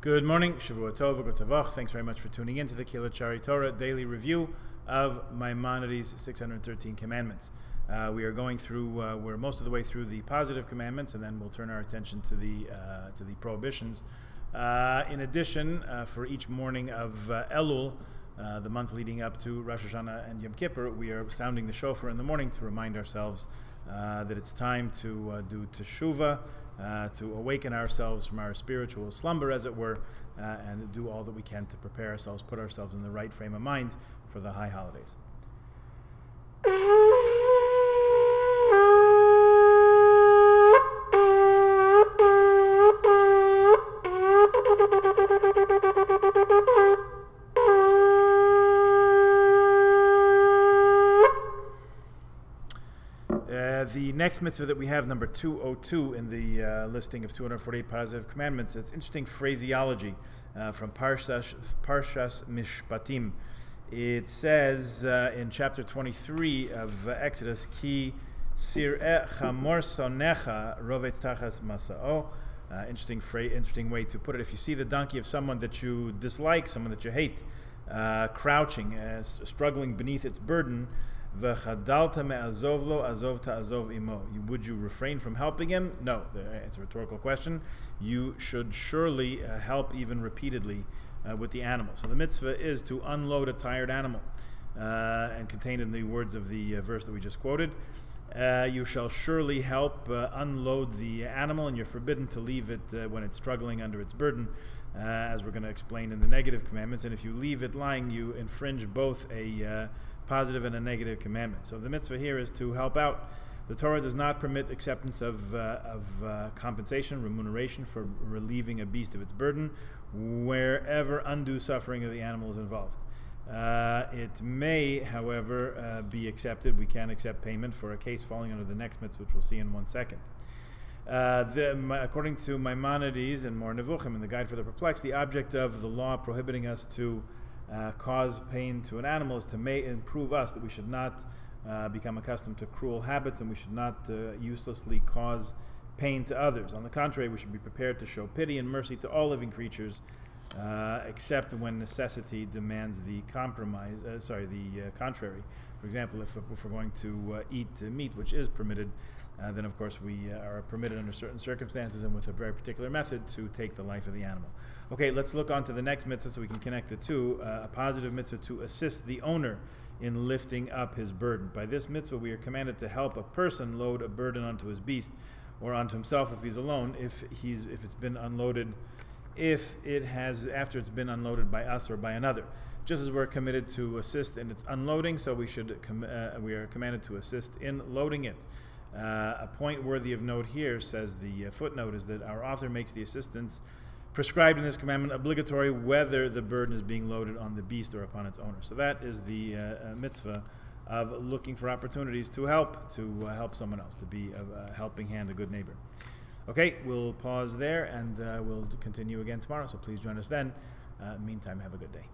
Good morning, Shavua Tov, Gotavach. Thanks very much for tuning in to the Kehillat Shari Torah daily review of Maimonides' 613 commandments. We are going through, we're most of the way through the positive commandments, and then we'll turn our attention to the prohibitions. In addition, for each morning of Elul, the month leading up to Rosh Hashanah and Yom Kippur, we are sounding the shofar in the morning to remind ourselves that it's time to do teshuvah, to awaken ourselves from our spiritual slumber, as it were, and do all that we can to prepare ourselves, put ourselves in the right frame of mind for the high holidays. The next mitzvah that we have, number 202 in the listing of 248 positive commandments, it's interesting phraseology from Parshas Mishpatim. It says in chapter 23 of Exodus, Ki sir'e chamor sonecha rovetz tachas masa'o. Interesting way to put it. If you see the donkey of someone that you dislike, someone that you hate, crouching, struggling beneath its burden, V'chadalta me'azov lo azov ta'azov imo. Would you refrain from helping him? No. It's a rhetorical question. You should surely help even repeatedly with the animal. So the mitzvah is to unload a tired animal, and contained in the words of the verse that we just quoted. You shall surely help unload the animal, and you're forbidden to leave it when it's struggling under its burden, as we're going to explain in the negative commandments. And if you leave it lying, you infringe both a positive and a negative commandment. So the mitzvah here is to help out. The Torah does not permit acceptance of compensation, remuneration for relieving a beast of its burden, wherever undue suffering of the animal is involved. It may, however, be accepted. We can accept payment for a case falling under the next mitzvah, which we'll see in 1 second. According to Maimonides and More Nevuchim in the Guide for the Perplexed, the object of the law prohibiting us to cause pain to an animal is to improve us, that we should not become accustomed to cruel habits, and we should not uselessly cause pain to others. On the contrary, we should be prepared to show pity and mercy to all living creatures, except when necessity demands the contrary. For example, if we're going to eat meat, which is permitted, then of course we are permitted under certain circumstances and with a very particular method to take the life of the animal. Okay, let's look on to the next mitzvah so we can connect the two. A positive mitzvah to assist the owner in lifting up his burden. By this mitzvah we are commanded to help a person load a burden onto his beast, or onto himself if he's alone, if it's been unloaded, after it's been unloaded by us or by another. Just as we're committed to assist in its unloading, so we are commanded to assist in loading it. A point worthy of note here, says the footnote, is that our author makes the assistance prescribed in this commandment obligatory whether the burden is being loaded on the beast or upon its owner. So that is the mitzvah of looking for opportunities to help someone else, to be a helping hand, a good neighbor. Okay, we'll pause there, and we'll continue again tomorrow, so please join us then. Meantime, have a good day.